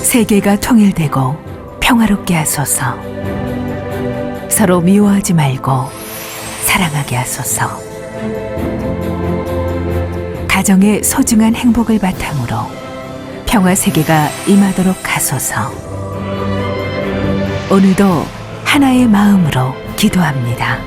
세계가 통일되고 평화롭게 하소서. 서로 미워하지 말고 사랑하게 하소서. 가정의 소중한 행복을 바탕으로 평화 세계가 임하도록 하소서. 오늘도 하나의 마음으로 기도합니다.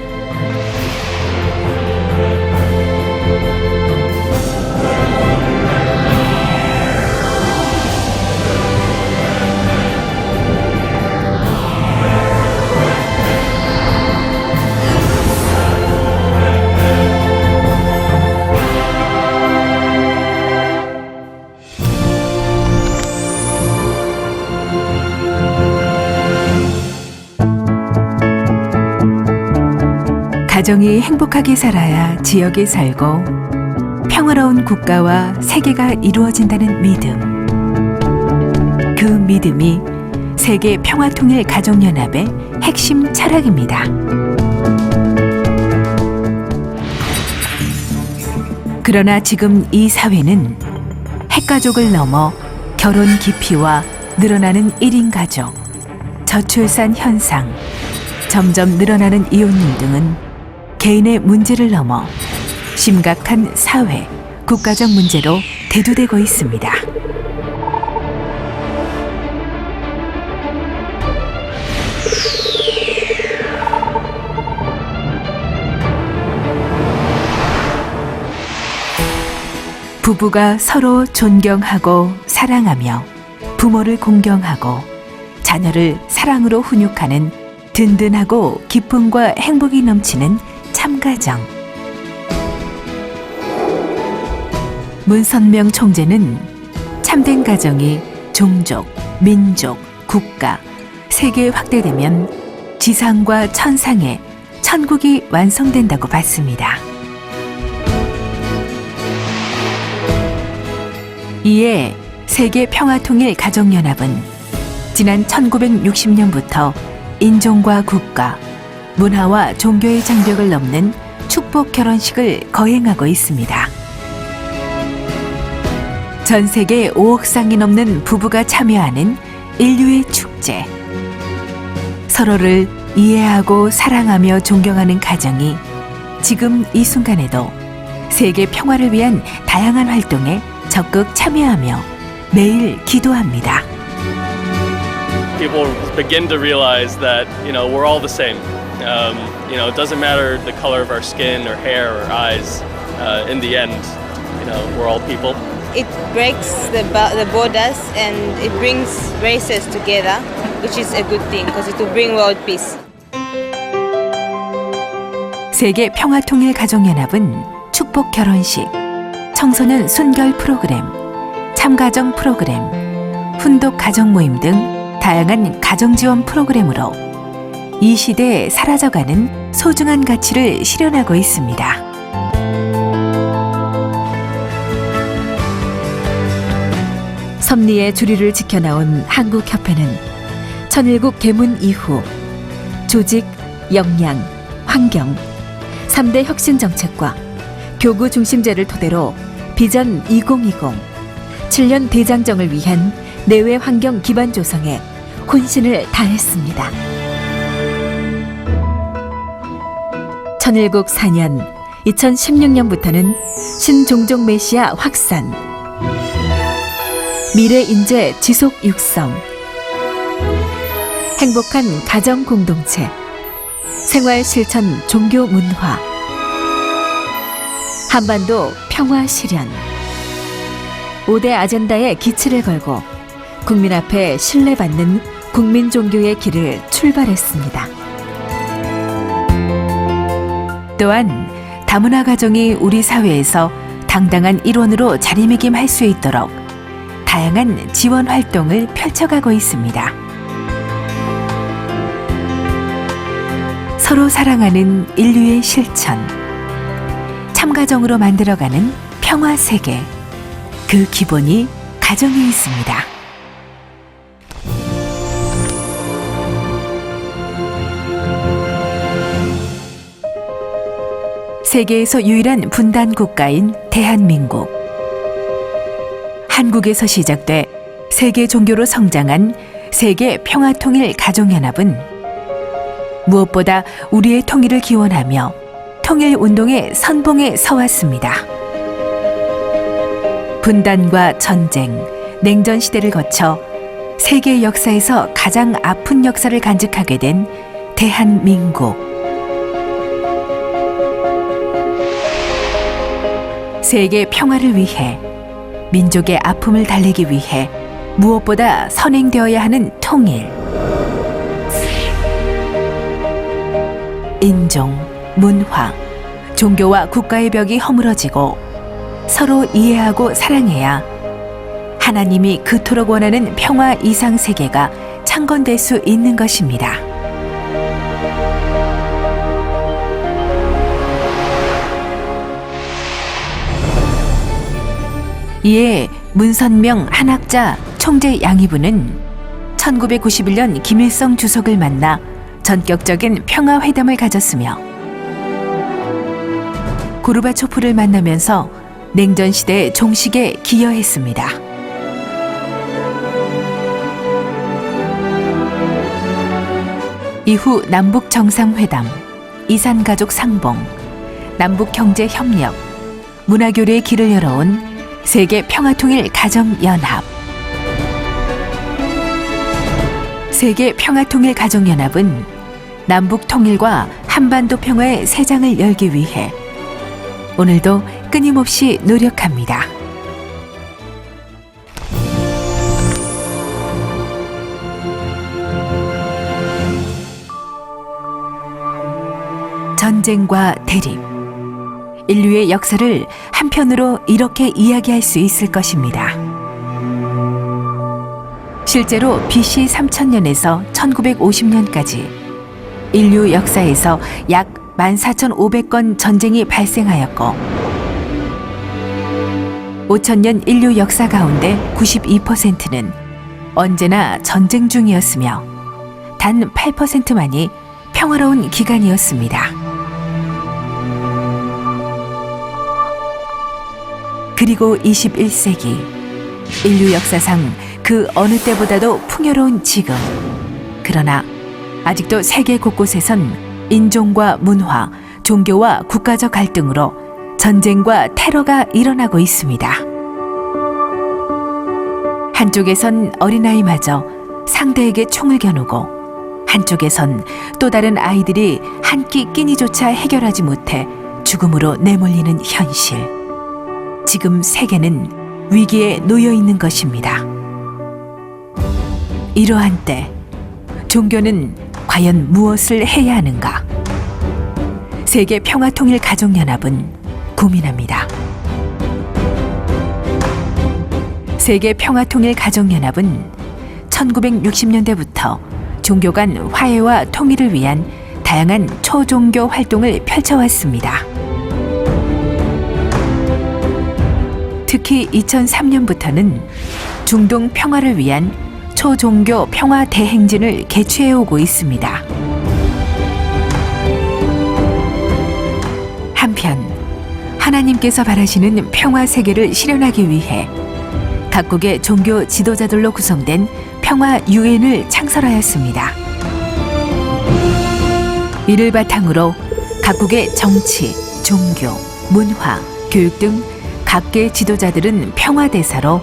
가정이 행복하게 살아야 지역이 살고 평화로운 국가와 세계가 이루어진다는 믿음. 그 믿음이 세계 평화통일 가족연합의 핵심 철학입니다. 그러나 지금 이 사회는 핵가족을 넘어 결혼 기피와 늘어나는 1인 가족, 저출산 현상, 점점 늘어나는 이혼율 등은 개인의 문제를 넘어 심각한 사회, 국가적 문제로 대두되고 있습니다. 부부가 서로 존경하고 사랑하며 부모를 공경하고 자녀를 사랑으로 훈육하는 든든하고 기쁨과 행복이 넘치는 참가정. 문선명 총재는 참된 가정이 종족, 민족, 국가, 세계에 확대되면 지상과 천상의 천국이 완성된다고 봤습니다. 이에 세계평화통일가족연합은 지난 1960년부터 인종과 국가, 문화와 종교의 장벽을 넘는 축복 결혼식을 거행하고 있습니다. 전 세계 5억 쌍이 넘는 부부가 참여하는 인류의 축제. 서로를 이해하고 사랑하며 존경하는 가정이 지금 이 순간에도 세계 평화를 위한 다양한 활동에 적극 참여하며 매일 기도합니다. People begin to realize that, we're all the same. It doesn't matter the color of our skin or hair or eyes. In the end, we're all people. It breaks the borders and it brings races together, which is a good thing because it will bring world peace. 세계 평화통일가족연합은 축복 결혼식, 청소년 순결 프로그램, 참가정 프로그램, 훈독 가정 모임 등 다양한 가정 지원 프로그램으로 이 시대에 사라져가는 소중한 가치를 실현하고 있습니다. 섭리의 주리를 지켜나온 한국협회는 천일국 개문 이후 조직, 역량, 환경, 3대 혁신 정책과 교구 중심제를 토대로 비전 2020, 7년 대장정을 위한 내외 환경 기반 조성에 혼신을 다했습니다. 천일국 4년, 2016년부터는 신종족 메시아 확산, 미래 인재 지속 육성, 행복한 가정 공동체, 생활 실천 종교 문화, 한반도 평화 실현, 5대 아젠다에 기치를 걸고 국민 앞에 신뢰받는 국민 종교의 길을 출발했습니다. 또한 다문화 가정이 우리 사회에서 당당한 일원으로 자리매김할 수 있도록 다양한 지원 활동을 펼쳐가고 있습니다. 서로 사랑하는 인류의 실천, 참가정으로 만들어가는 평화 세계, 그 기본이 가정에 있습니다. 세계에서 유일한 분단 국가인 대한민국. 한국에서 시작돼 세계 종교로 성장한 세계 평화통일 가족연합은 무엇보다 우리의 통일을 기원하며 통일운동의 선봉에 서왔습니다. 분단과 전쟁, 냉전 시대를 거쳐 세계 역사에서 가장 아픈 역사를 간직하게 된 대한민국. 세계 평화를 위해, 민족의 아픔을 달래기 위해 무엇보다 선행되어야 하는 통일. 인종, 문화, 종교와 국가의 벽이 허물어지고 서로 이해하고 사랑해야 하나님이 그토록 원하는 평화 이상 세계가 창건될 수 있는 것입니다. 이에 문선명 한학자 총재 양위부는 1991년 김일성 주석을 만나 전격적인 평화회담을 가졌으며 고르바초프를 만나면서 냉전시대 종식에 기여했습니다. 이후 남북정상회담, 이산가족 상봉, 남북경제협력, 문화교류의 길을 열어온 세계 평화통일 가정연합. 세계 평화통일 가정연합은 남북 통일과 한반도 평화의 새 장을 열기 위해 오늘도 끊임없이 노력합니다. 전쟁과 대립, 인류의 역사를 한편으로 이렇게 이야기할 수 있을 것입니다. 실제로 BC 3000년에서 1950년까지 인류 역사에서 약 14,500건 전쟁이 발생하였고 5,000년 인류 역사 가운데 92%는 언제나 전쟁 중이었으며 단 8%만이 평화로운 기간이었습니다. 그리고 21세기 인류 역사상 그 어느 때보다도 풍요로운 지금, 그러나 아직도 세계 곳곳에선 인종과 문화, 종교와 국가적 갈등으로 전쟁과 테러가 일어나고 있습니다. 한쪽에선 어린아이마저 상대에게 총을 겨누고 한쪽에선 또 다른 아이들이 한 끼 끼니조차 해결하지 못해 죽음으로 내몰리는 현실. 지금 세계는 위기에 놓여 있는 것입니다. 이러한 때 종교는 과연 무엇을 해야 하는가? 세계 평화통일 가족연합은 고민합니다. 세계 평화통일 가족연합은 1960년대부터 종교 간 화해와 통일을 위한 다양한 초종교 활동을 펼쳐왔습니다. 특히 2003년부터는 중동 평화를 위한 초종교 평화 대행진을 개최해오고 있습니다. 한편 하나님께서 바라시는 평화 세계를 실현하기 위해 각국의 종교 지도자들로 구성된 평화 유엔을 창설하였습니다. 이를 바탕으로 각국의 정치, 종교, 문화, 교육 등 각계 지도자들은 평화대사로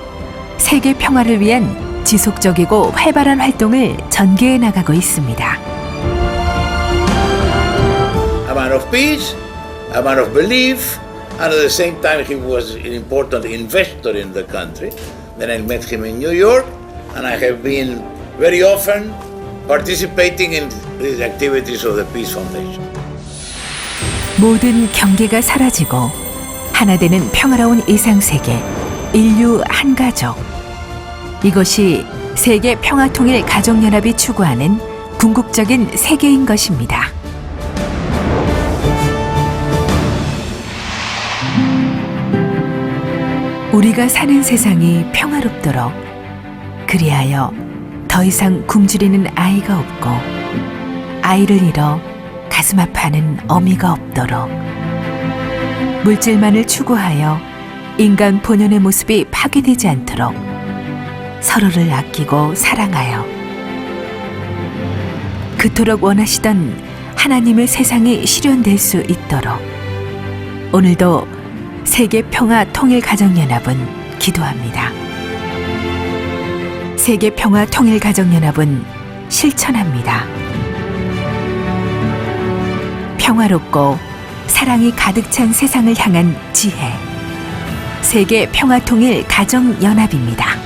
세계 평화를 위한 지속적이고 활발한 활동을 전개해 나가고 있습니다. A man of peace, a man of belief, and at the same time he was an important investor in the country. Then I met him in New York, and I have been very often participating in the activities of the Peace Foundation. 모든 경계가 사라지고 하나 되는 평화로운 이상세계, 인류 한 가족. 이것이 세계 평화통일 가족연합이 추구하는 궁극적인 세계인 것입니다. 우리가 사는 세상이 평화롭도록, 그리하여 더 이상 굶주리는 아이가 없고 아이를 잃어 가슴 아파하는 어미가 없도록, 물질만을 추구하여 인간 본연의 모습이 파괴되지 않도록 서로를 아끼고 사랑하여 그토록 원하시던 하나님의 세상이 실현될 수 있도록 오늘도 세계 평화 통일 가정연합은 기도합니다. 세계 평화 통일 가정연합은 실천합니다. 평화롭고 사랑이 가득 찬 세상을 향한 지혜. 세계 평화 통일 가정연합입니다.